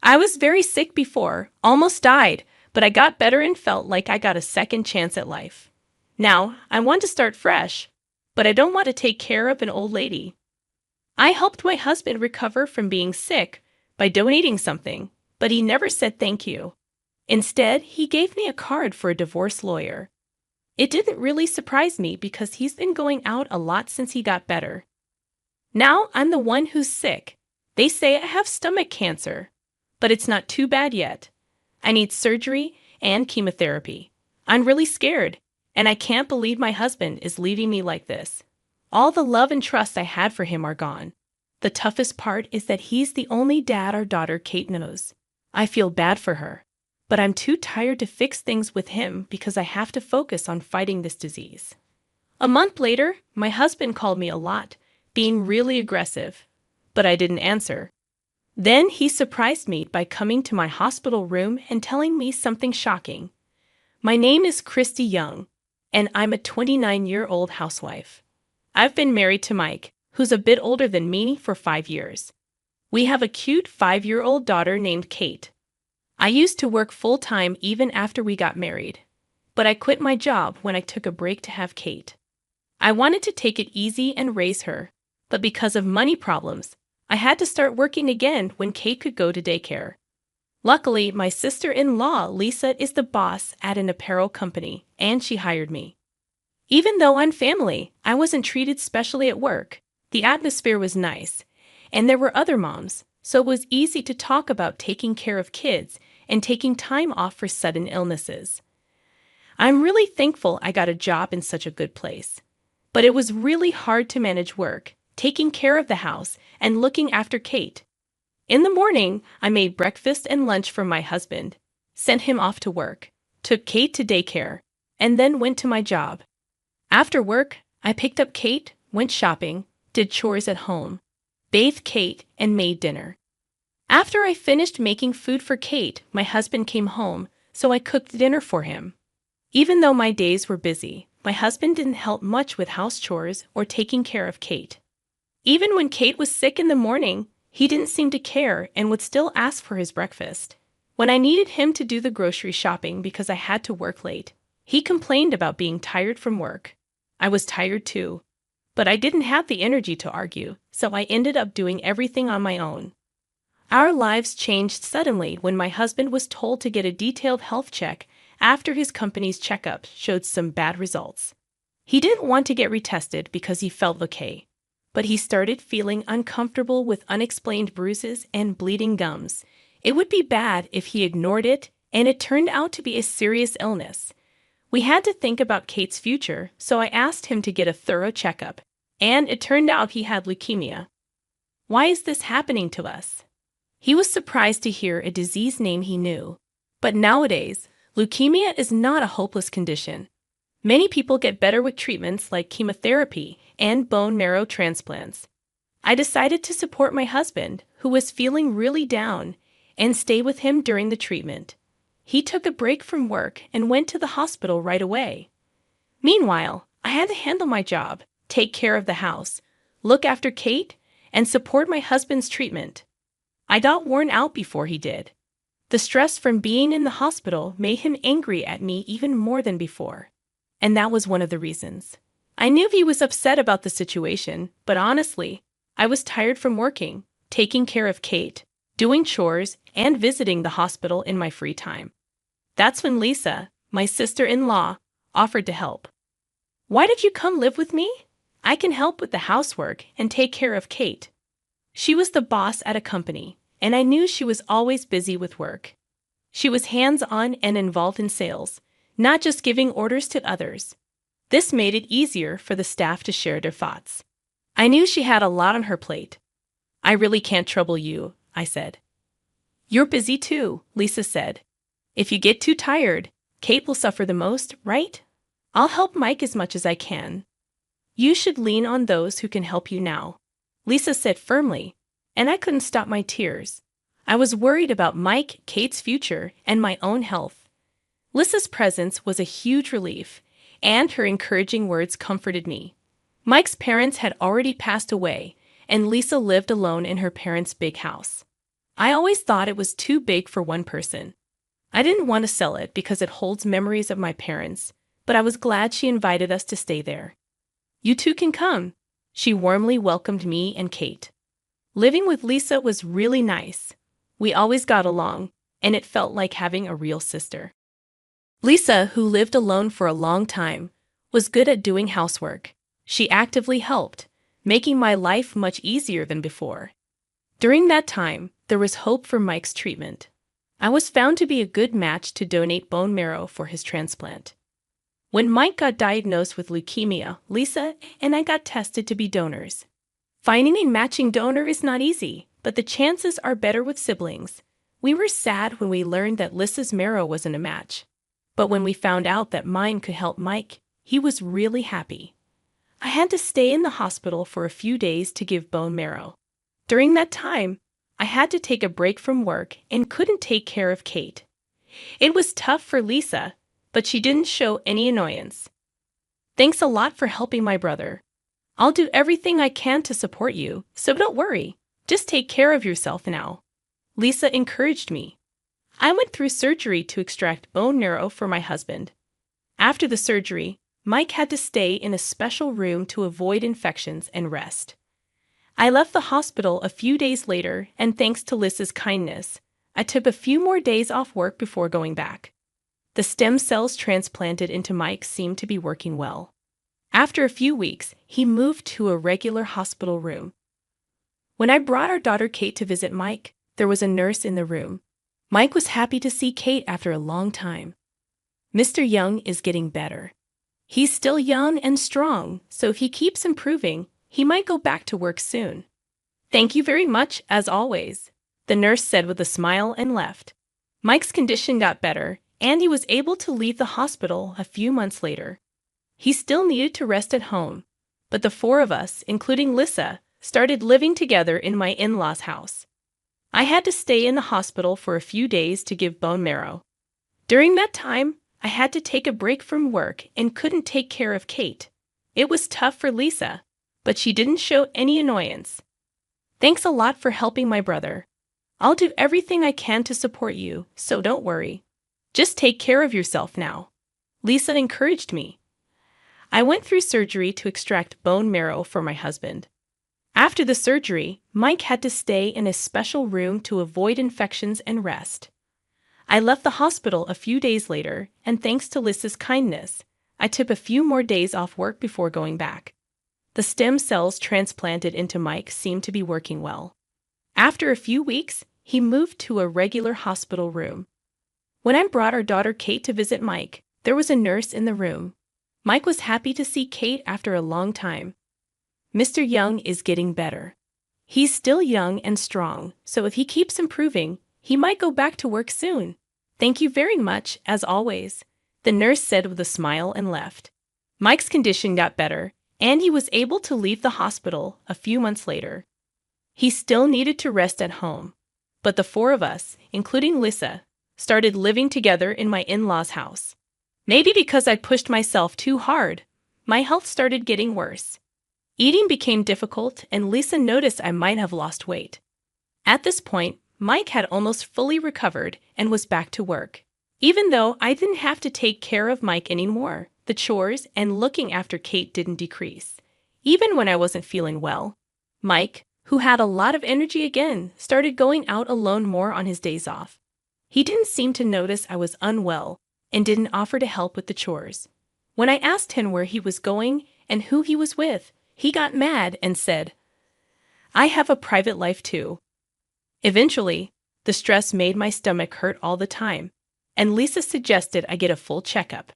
I was very sick before, almost died, but I got better and felt like I got a second chance at life. Now, I want to start fresh, but I don't want to take care of an old lady. I helped my husband recover from being sick by donating something, but he never said thank you. Instead, he gave me a card for a divorce lawyer. It didn't really surprise me because he's been going out a lot since he got better. Now I'm the one who's sick. They say I have stomach cancer, but it's not too bad yet. I need surgery and chemotherapy. I'm really scared, and I can't believe my husband is leaving me like this. All the love and trust I had for him are gone. The toughest part is that he's the only dad our daughter Kate knows. I feel bad for her, but I'm too tired to fix things with him because I have to focus on fighting this disease. A month later, my husband called me a lot, being really aggressive, but I didn't answer. Then he surprised me by coming to my hospital room and telling me something shocking. My name is Christy Young, and I'm a 29-year-old housewife. I've been married to Mike, who's a bit older than me, for 5 years. We have a cute 5-year-old daughter named Kate. I used to work full-time even after we got married, but I quit my job when I took a break to have Kate. I wanted to take it easy and raise her, but because of money problems, I had to start working again when Kate could go to daycare. Luckily, my sister-in-law, Lisa, is the boss at an apparel company, and she hired me. Even though I'm family, I wasn't treated specially at work. The atmosphere was nice, and there were other moms, so it was easy to talk about taking care of kids and taking time off for sudden illnesses. I'm really thankful I got a job in such a good place. But it was really hard to manage work, taking care of the house, and looking after Kate. In the morning, I made breakfast and lunch for my husband, sent him off to work, took Kate to daycare, and then went to my job. After work, I picked up Kate, went shopping, did chores at home, bathed Kate, and made dinner. After I finished making food for Kate, my husband came home, so I cooked dinner for him. Even though my days were busy, my husband didn't help much with house chores or taking care of Kate. Even when Kate was sick in the morning, he didn't seem to care and would still ask for his breakfast. When I needed him to do the grocery shopping because I had to work late, he complained about being tired from work. I was tired too, but I didn't have the energy to argue, so I ended up doing everything on my own. Our lives changed suddenly when my husband was told to get a detailed health check after his company's checkup showed some bad results. He didn't want to get retested because he felt okay, but he started feeling uncomfortable with unexplained bruises and bleeding gums. It would be bad if he ignored it, and it turned out to be a serious illness. We had to think about Kate's future, so I asked him to get a thorough checkup, and it turned out he had leukemia. Why is this happening to us? He was surprised to hear a disease name he knew. But nowadays, leukemia is not a hopeless condition. Many people get better with treatments like chemotherapy and bone marrow transplants. I decided to support my husband, who was feeling really down, and stay with him during the treatment. He took a break from work and went to the hospital right away. Meanwhile, I had to handle my job, take care of the house, look after Kate, and support my husband's treatment. I got worn out before he did. The stress from being in the hospital made him angry at me even more than before. And that was one of the reasons. I knew he was upset about the situation, but honestly, I was tired from working, taking care of Kate, doing chores, and visiting the hospital in my free time. That's when Lisa, my sister-in-law, offered to help. "Why did you come live with me? I can help with the housework and take care of Kate." She was the boss at a company, and I knew she was always busy with work. She was hands-on and involved in sales, not just giving orders to others. This made it easier for the staff to share their thoughts. I knew she had a lot on her plate. "I really can't trouble you," I said. "You're busy too," Lisa said. "If you get too tired, Kate will suffer the most, right? I'll help Mike as much as I can." "You should lean on those who can help you now," Lisa said firmly, and I couldn't stop my tears. I was worried about Mike, Kate's future, and my own health. Lisa's presence was a huge relief, and her encouraging words comforted me. Mike's parents had already passed away, and Lisa lived alone in her parents' big house. I always thought it was too big for one person. I didn't want to sell it because it holds memories of my parents, but I was glad she invited us to stay there. You two can come. She warmly welcomed me and Kate. Living with Lisa was really nice. We always got along, and it felt like having a real sister. Lisa, who lived alone for a long time, was good at doing housework. She actively helped, making my life much easier than before. During that time, there was hope for Mike's treatment. I was found to be a good match to donate bone marrow for his transplant. When Mike got diagnosed with leukemia, Lisa and I got tested to be donors. Finding a matching donor is not easy, but the chances are better with siblings. We were sad when we learned that Lisa's marrow wasn't a match. But when we found out that mine could help Mike, he was really happy. I had to stay in the hospital for a few days to give bone marrow. During that time, I had to take a break from work and couldn't take care of Kate. It was tough for Lisa, but she didn't show any annoyance. Thanks a lot for helping my brother. I'll do everything I can to support you, so don't worry. Just take care of yourself now. Lisa encouraged me. I went through surgery to extract bone marrow for my husband. After the surgery, Mike had to stay in a special room to avoid infections and rest. I left the hospital a few days later, and thanks to Lisa's kindness, I took a few more days off work before going back. The stem cells transplanted into Mike seemed to be working well. After a few weeks, he moved to a regular hospital room. When I brought our daughter Kate to visit Mike, there was a nurse in the room. Mike was happy to see Kate after a long time. Mr. Young is getting better. He's still young and strong, so if he keeps improving, he might go back to work soon. Thank you very much, as always, the nurse said with a smile and left. Mike's condition got better, and he was able to leave the hospital a few months later. He still needed to rest at home, but the four of us, including Lisa, started living together in my in-laws' house. I had to stay in the hospital for a few days to give bone marrow. During that time, I had to take a break from work and couldn't take care of Kate. It was tough for Lisa, but she didn't show any annoyance. Thanks a lot for helping my brother. I'll do everything I can to support you, so don't worry. Just take care of yourself now. Lisa encouraged me. I went through surgery to extract bone marrow for my husband. After the surgery, Mike had to stay in a special room to avoid infections and rest. I left the hospital a few days later, and thanks to Lisa's kindness, I took a few more days off work before going back. The stem cells transplanted into Mike seemed to be working well. After a few weeks, he moved to a regular hospital room. When I brought our daughter Kate to visit Mike, there was a nurse in the room. Mike was happy to see Kate after a long time. Mr. Young is getting better. He's still young and strong, so if he keeps improving, he might go back to work soon. Thank you very much, as always, the nurse said with a smile and left. Mike's condition got better, and he was able to leave the hospital a few months later. He still needed to rest at home, but the four of us, including Lisa, started living together in my in-laws' house. Maybe because I pushed myself too hard, my health started getting worse. Eating became difficult, and Lisa noticed I might have lost weight. At this point, Mike had almost fully recovered and was back to work. Even though I didn't have to take care of Mike anymore, the chores and looking after Kate didn't decrease. Even when I wasn't feeling well, Mike, who had a lot of energy again, started going out alone more on his days off. He didn't seem to notice I was unwell and didn't offer to help with the chores. When I asked him where he was going and who he was with, he got mad and said, "I have a private life too." Eventually, the stress made my stomach hurt all the time, and Lisa suggested I get a full checkup.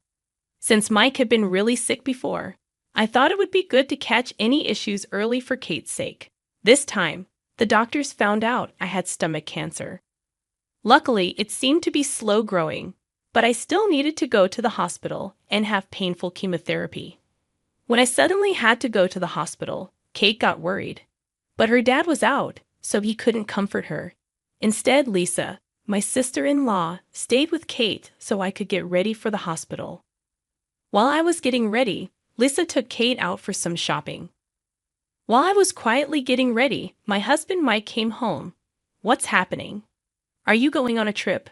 Since Mike had been really sick before, I thought it would be good to catch any issues early for Kate's sake. This time, the doctors found out I had stomach cancer. Luckily, it seemed to be slow growing, but I still needed to go to the hospital and have painful chemotherapy. When I suddenly had to go to the hospital, Kate got worried. But her dad was out, so he couldn't comfort her. Instead, Lisa, my sister-in-law, stayed with Kate so I could get ready for the hospital. While I was getting ready, Lisa took Kate out for some shopping. While I was quietly getting ready, my husband Mike came home. What's happening? Are you going on a trip?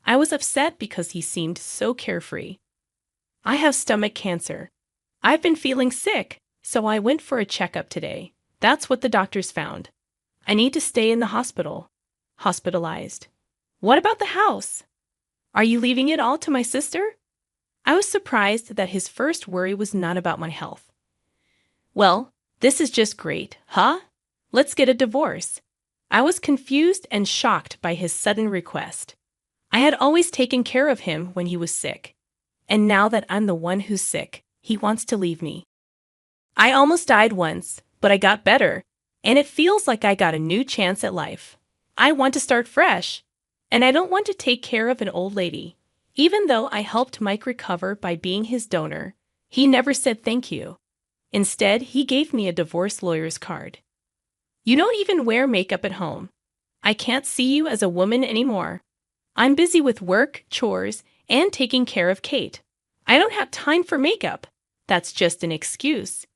I was upset because he seemed so carefree. I have stomach cancer. I've been feeling sick, so I went for a checkup today. That's what the doctors found. I need to stay in the hospital. Hospitalized. What about the house? Are you leaving it all to my sister? I was surprised that his first worry was not about my health. Well, this is just great, huh? Let's get a divorce. I was confused and shocked by his sudden request. I had always taken care of him when he was sick. And now that I'm the one who's sick, he wants to leave me. I almost died once, but I got better, and it feels like I got a new chance at life. I want to start fresh, and I don't want to take care of an old lady. Even though I helped Mike recover by being his donor, he never said thank you. Instead, he gave me a divorce lawyer's card. You don't even wear makeup at home. I can't see you as a woman anymore. I'm busy with work, chores, and taking care of Kate. I don't have time for makeup. That's just an excuse.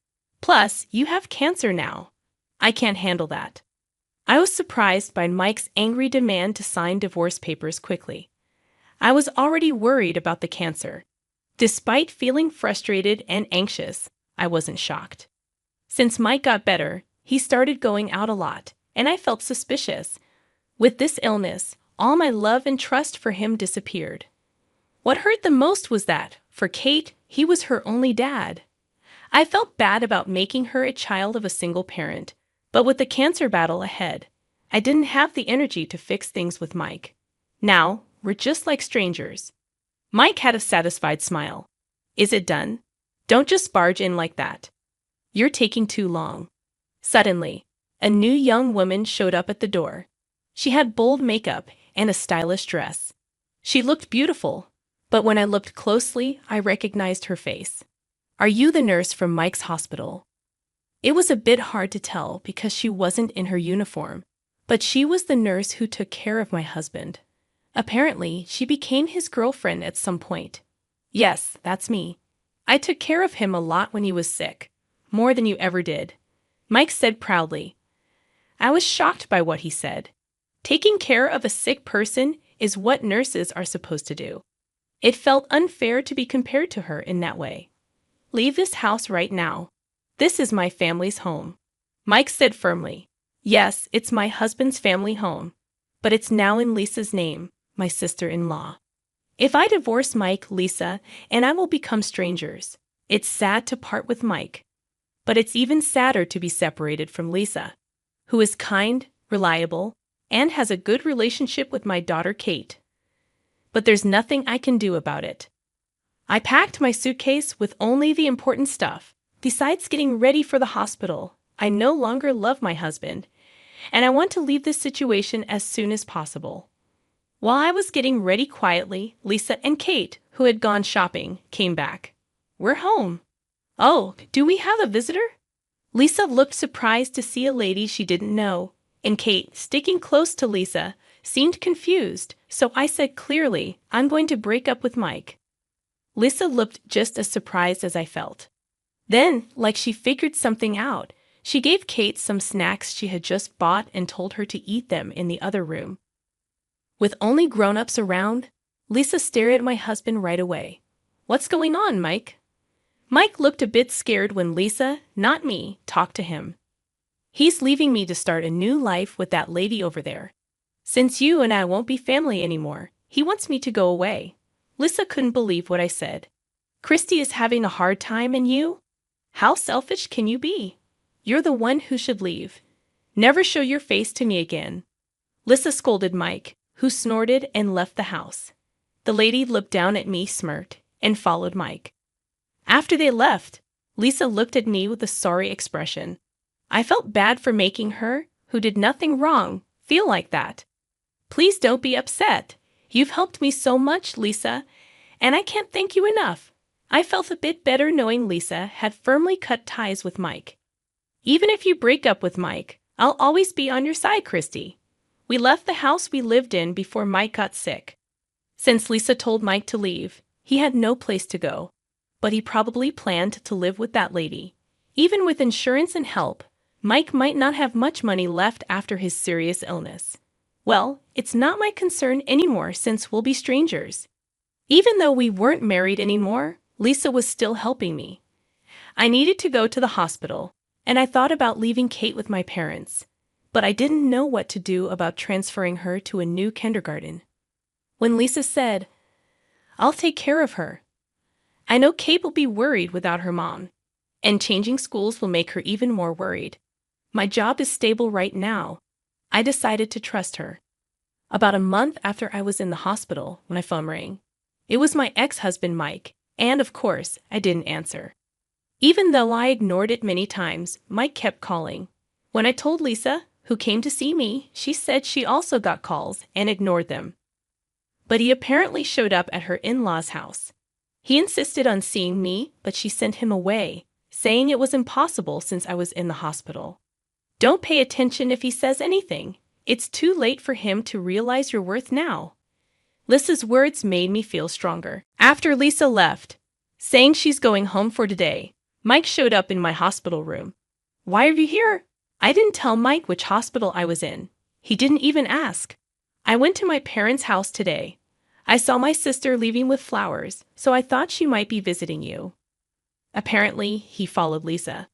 Plus, you have cancer now. I can't handle that. I was surprised by Mike's angry demand to sign divorce papers quickly. I was already worried about the cancer. Despite feeling frustrated and anxious, I wasn't shocked. Since Mike got better, he started going out a lot, and I felt suspicious. With this illness, all my love and trust for him disappeared. What hurt the most was that, for Kate, he was her only dad. I felt bad about making her a child of a single parent, but with the cancer battle ahead, I didn't have the energy to fix things with Mike. Now, we're just like strangers. Mike had a satisfied smile. Is it done? Don't just barge in like that. You're taking too long. Suddenly, a new young woman showed up at the door. She had bold makeup and a stylish dress. She looked beautiful, but when I looked closely, I recognized her face. Are you the nurse from Mike's hospital? It was a bit hard to tell because she wasn't in her uniform, but she was the nurse who took care of my husband. Apparently, she became his girlfriend at some point. Yes, that's me. I took care of him a lot when he was sick. More than you ever did. Mike said proudly. I was shocked by what he said. Taking care of a sick person is what nurses are supposed to do. It felt unfair to be compared to her in that way. Leave this house right now. This is my family's home. Mike said firmly. Yes, it's my husband's family home, but it's now in Lisa's name, my sister-in-law. If I divorce Mike, Lisa, and I will become strangers. It's sad to part with Mike, but it's even sadder to be separated from Lisa, who is kind, reliable, and has a good relationship with my daughter Kate. But there's nothing I can do about it. I packed my suitcase with only the important stuff. Besides getting ready for the hospital, I no longer love my husband, and I want to leave this situation as soon as possible. While I was getting ready quietly, Lisa and Kate, who had gone shopping, came back. We're home. Oh, do we have a visitor? Lisa looked surprised to see a lady she didn't know, and Kate, sticking close to Lisa, seemed confused, so I said clearly, I'm going to break up with Mike. Lisa looked just as surprised as I felt. Then, like she figured something out, she gave Kate some snacks she had just bought and told her to eat them in the other room. With only grown-ups around, Lisa stared at my husband right away. What's going on, Mike? Mike looked a bit scared when Lisa, not me, talked to him. He's leaving me to start a new life with that lady over there. Since you and I won't be family anymore, he wants me to go away. Lisa couldn't believe what I said. Christy is having a hard time and you? How selfish can you be? You're the one who should leave. Never show your face to me again. Lisa scolded Mike, who snorted and left the house. The lady looked down at me, smirked, and followed Mike. After they left, Lisa looked at me with a sorry expression. I felt bad for making her, who did nothing wrong, feel like that. Please don't be upset. You've helped me so much, Lisa, and I can't thank you enough. I felt a bit better knowing Lisa had firmly cut ties with Mike. Even if you break up with Mike, I'll always be on your side, Christy. We left the house we lived in before Mike got sick. Since Lisa told Mike to leave, he had no place to go, but he probably planned to live with that lady. Even with insurance and help, Mike might not have much money left after his serious illness. Well, it's not my concern anymore since we'll be strangers. Even though we weren't married anymore, Lisa was still helping me. I needed to go to the hospital, and I thought about leaving Kate with my parents, but I didn't know what to do about transferring her to a new kindergarten. When Lisa said, "I'll take care of her," I know Kate will be worried without her mom, and changing schools will make her even more worried. My job is stable right now. I decided to trust her. About a month after I was in the hospital, my phone rang. It was my ex-husband Mike, and of course, I didn't answer. Even though I ignored it many times, Mike kept calling. When I told Lisa, who came to see me, she said she also got calls and ignored them. But he apparently showed up at her in-laws' house. He insisted on seeing me, but she sent him away, saying it was impossible since I was in the hospital. Don't pay attention if he says anything. It's too late for him to realize your worth now. Lisa's words made me feel stronger. After Lisa left, saying she's going home for today, Mike showed up in my hospital room. "Why are you here?" I didn't tell Mike which hospital I was in. He didn't even ask. "I went to my parents' house today. I saw my sister leaving with flowers, so I thought she might be visiting you." Apparently, he followed Lisa.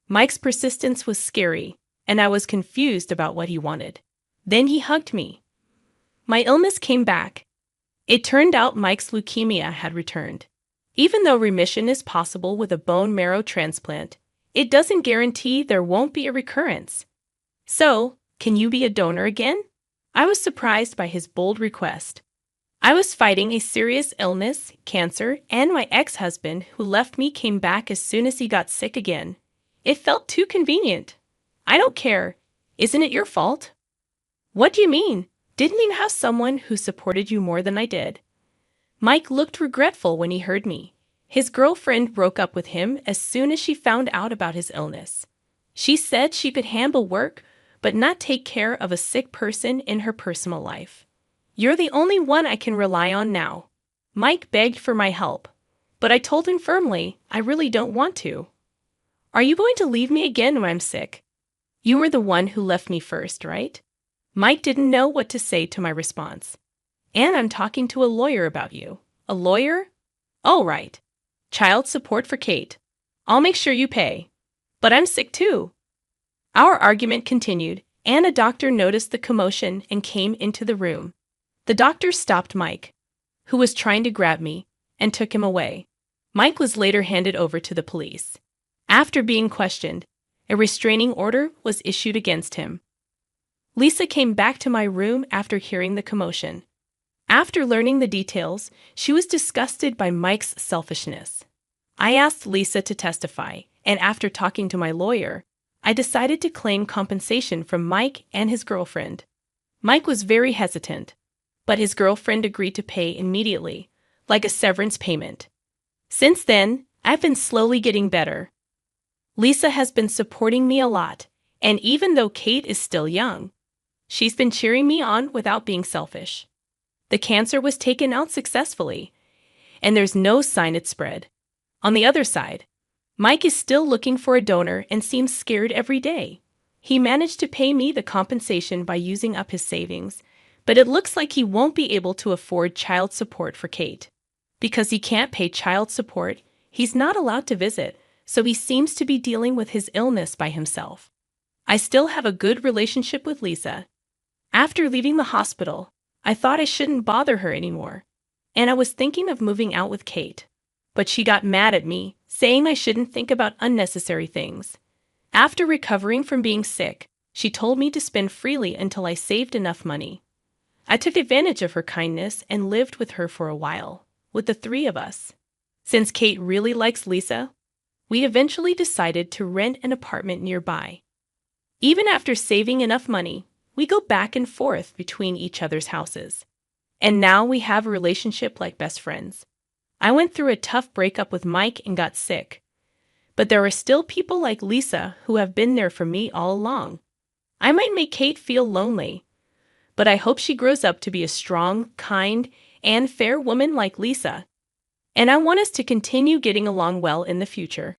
Mike's persistence was scary, and I was confused about what he wanted. Then he hugged me. My illness came back. It turned out Mike's leukemia had returned. Even though remission is possible with a bone marrow transplant, it doesn't guarantee there won't be a recurrence. "So, can you be a donor again?" I was surprised by his bold request. I was fighting a serious illness, cancer, and my ex-husband who left me came back as soon as he got sick again. It felt too convenient. "I don't care. Isn't it your fault?" "What do you mean? Didn't you have someone who supported you more than I did?" Mike looked regretful when he heard me. His girlfriend broke up with him as soon as she found out about his illness. She said she could handle work, but not take care of a sick person in her personal life. "You're the only one I can rely on now." Mike begged for my help, but I told him firmly, I really don't want to. "Are you going to leave me again when I'm sick? You were the one who left me first, right?" Mike didn't know what to say to my response. "And I'm talking to a lawyer about you." "A lawyer?" "Oh, right. Child support for Kate. I'll make sure you pay." "But I'm sick too." Our argument continued, and a doctor noticed the commotion and came into the room. The doctor stopped Mike, who was trying to grab me, and took him away. Mike was later handed over to the police. After being questioned, a restraining order was issued against him. Lisa came back to my room after hearing the commotion. After learning the details, she was disgusted by Mike's selfishness. I asked Lisa to testify, and after talking to my lawyer, I decided to claim compensation from Mike and his girlfriend. Mike was very hesitant, but his girlfriend agreed to pay immediately, like a severance payment. Since then, I've been slowly getting better. Lisa has been supporting me a lot, and even though Kate is still young, she's been cheering me on without being selfish. The cancer was taken out successfully, and there's no sign it spread. On the other side, Mike is still looking for a donor and seems scared every day. He managed to pay me the compensation by using up his savings, but it looks like he won't be able to afford child support for Kate. Because he can't pay child support, he's not allowed to visit, so he seems to be dealing with his illness by himself. I still have a good relationship with Lisa. After leaving the hospital, I thought I shouldn't bother her anymore, and I was thinking of moving out with Kate. But she got mad at me, saying I shouldn't think about unnecessary things. After recovering from being sick, she told me to spend freely until I saved enough money. I took advantage of her kindness and lived with her for a while, with the three of us. Since Kate really likes Lisa, we eventually decided to rent an apartment nearby. Even after saving enough money, we go back and forth between each other's houses. And now we have a relationship like best friends. I went through a tough breakup with Mike and got sick. But there are still people like Lisa who have been there for me all along. I might make Kate feel lonely, but I hope she grows up to be a strong, kind, and fair woman like Lisa. And I want us to continue getting along well in the future.